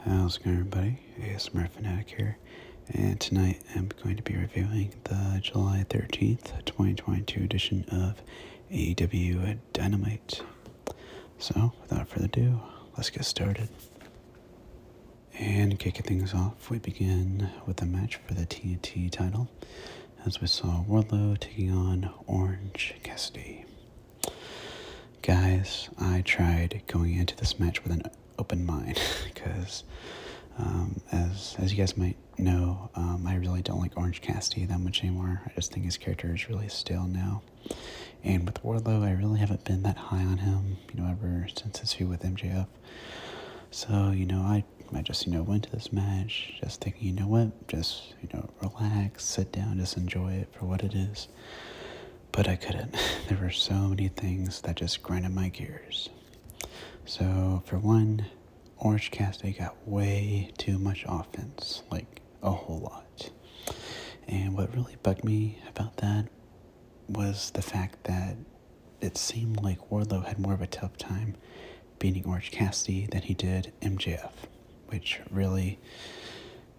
How's it going, everybody? ASMR Fanatic here, and tonight I'm going to be reviewing the July 13th, 2022 edition of AEW Dynamite. So, without further ado, let's get started. And kicking things off, we begin with a match for the TNT title, as we saw Warlow taking on Orange Cassidy. Guys, I tried going into this match with an open mind, because as you guys might know, I really don't like Orange Cassidy that much anymore. I just think his character is really stale now. And with Warlow, I really haven't been that high on him, ever since his feud with MJF. So, I just, went to this match just thinking, you know what, just, relax, sit down, just enjoy it for what it is. But I couldn't. There were so many things that just grinded my gears. So, for one, Orange Cassidy got way too much offense, like a whole lot. And what really bugged me about that was the fact that it seemed like Warlow had more of a tough time beating Orange Cassidy than he did MJF, which really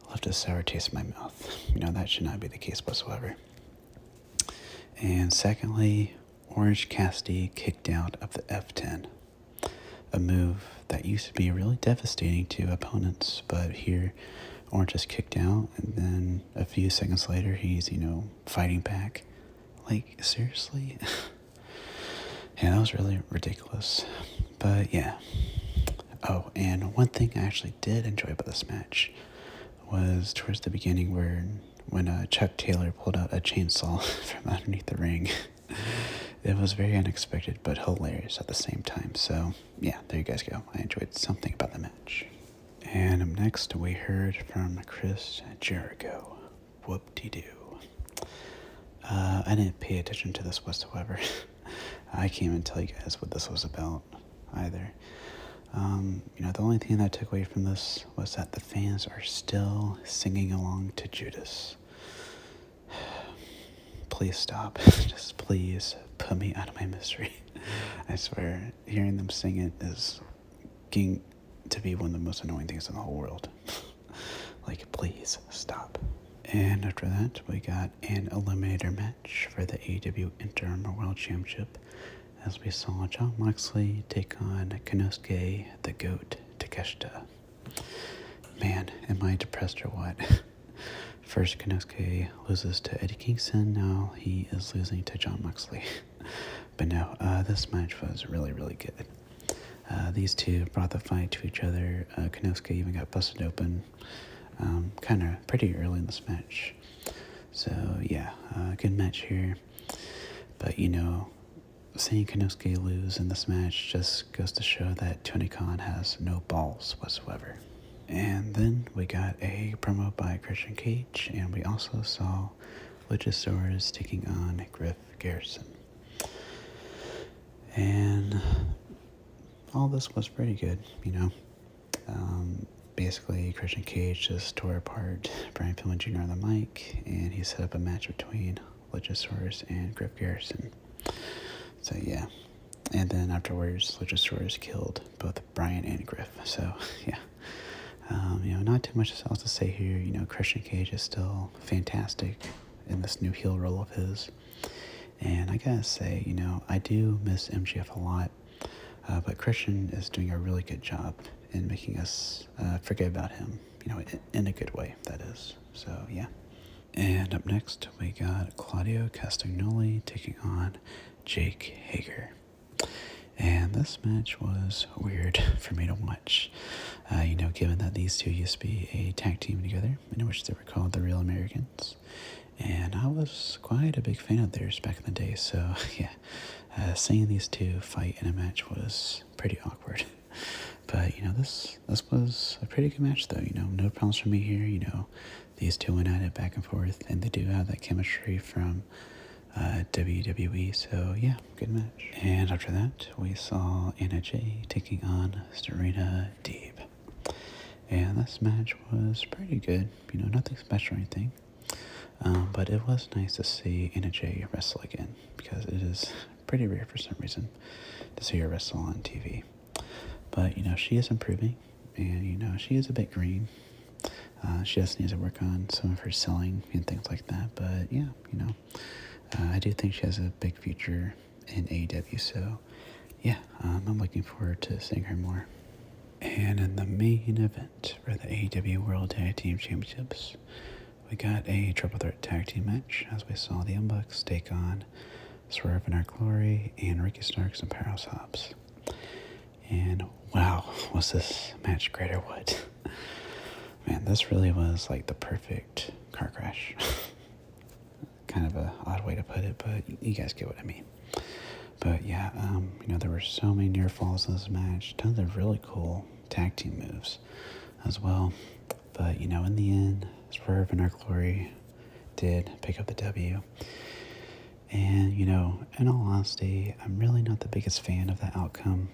left a sour taste in my mouth. That should not be the case whatsoever. And secondly, Orange Cassidy kicked out of the F10, a move that used to be really devastating to opponents, but here Orange just kicked out, and then a few seconds later he's, fighting back. Like, seriously? Yeah, that was really ridiculous. But yeah. Oh, and one thing I actually did enjoy about this match was towards the beginning when Chuck Taylor pulled out a chainsaw from underneath the ring. It was very unexpected, but hilarious at the same time. So, yeah, there you guys go. I enjoyed something about the match. And up next, we heard from Chris Jericho. Whoop-de-doo. I didn't pay attention to this whatsoever. I can't even tell you guys what this was about either. The only thing that I took away from this was that the fans are still singing along to Judas. Please stop. Just please put me out of my misery. I swear, hearing them sing it is getting to be one of the most annoying things in the whole world. Like, please stop. And after that, we got an eliminator match for the AEW Interim World Championship, as we saw Jon Moxley take on Konosuke the Goat Takeshita. Man, am I depressed or what? First, Konosuke loses to Eddie Kingston. Now he is losing to Jon Moxley. But no, this match was really, really good. These two brought the fight to each other. Konosuke even got busted open kind of pretty early in this match. So, yeah, good match here. But, seeing Konosuke lose in this match just goes to show that Tony Khan has no balls whatsoever. And then we got a promo by Christian Cage, and we also saw Luchasaurus taking on Griff Garrison. And all this was pretty good, Basically, Christian Cage just tore apart Brian Pillman Jr. on the mic, and he set up a match between Luchasaurus and Griff Garrison. So, yeah. And then afterwards, Luchasaurus killed both Brian and Griff. So, yeah. Not too much else to say here. Christian Cage is still fantastic in this new heel role of his. And I gotta say, I do miss MJF a lot. But Christian is doing a really good job in making us forget about him, in a good way, that is. So, yeah. And up next, we got Claudio Castagnoli taking on Jake Hager. And this match was weird for me to watch, given that these two used to be a tag team together, in which they were called the Real Americans. And I was quite a big fan of theirs back in the day, so yeah, seeing these two fight in a match was pretty awkward. But, this was a pretty good match, though, no problems for me here, these two went at it back and forth, and they do have that chemistry from WWE, so yeah, good match. And after that, we saw Anna Jay taking on Serena Deeb. And this match was pretty good, nothing special or anything. But it was nice to see Anna Jay wrestle again, because it is pretty rare for some reason to see her wrestle on TV. But, she is improving, and, you know, she is a bit green. She just needs to work on some of her selling and things like that, but yeah, you know, I do think she has a big future in AEW, so yeah, I'm looking forward to seeing her more. And in the main event for the AEW World Tag Team Championships, we got a triple threat tag team match as we saw the Young Bucks take on Swerve and Our Glory and Ricky Starks and Powerhouse Hobbs. And wow, was this match great or what? Man, this really was like the perfect car crash. Kind of a odd way to put it, but you guys get what I mean. But yeah, you know, there were so many near falls in this match, tons of really cool tag team moves as well. But, you know, in the end, Swerve and Our Glory did pick up the W. And, you know, in all honesty, I'm really not the biggest fan of the outcome.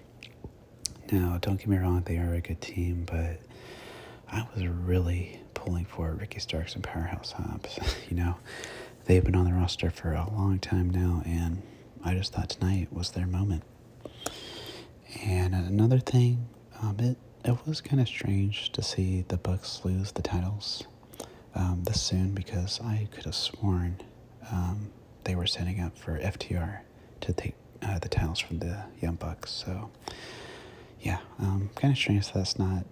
Now, don't get me wrong, they are a good team, but I was really pulling for Ricky Starks and Powerhouse Hobbs. You know, they've been on the roster for a long time now, and I just thought tonight was their moment. And another thing, it was kind of strange to see the Bucks lose the titles this soon, because I could have sworn they were setting up for FTR to take the titles from the Young Bucks. So yeah, kind of strange that's not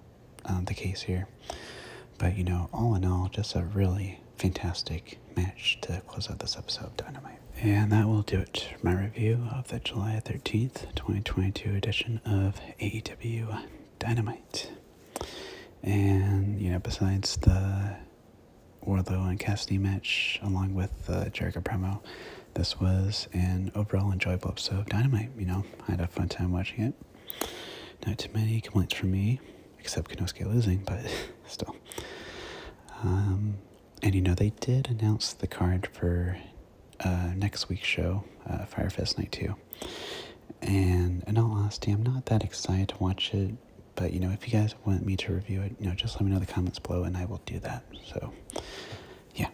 the case here. But, you know, all in all, just a really fantastic match to close out this episode of Dynamite. And that will do it for my review of the July 13th, 2022 edition of AEW Dynamite. And, you know, besides the Warlow and Cassidy match, along with the Jericho promo, this was an overall enjoyable episode of Dynamite. You know, I had a fun time watching it. Not too many complaints from me, except Konosuke losing, but still. And, you know, they did announce the card for next week's show, Firefest Night 2. And in all honesty, I'm not that excited to watch it, but, you know, if you guys want me to review it, you know, just let me know in the comments below, and I will do that. So, yeah.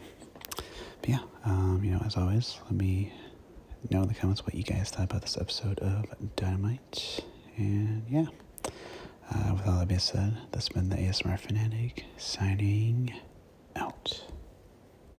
But yeah, you know, as always, let me know in the comments what you guys thought about this episode of Dynamite. And yeah, with all that being said, this has been the ASMR Fanatic signing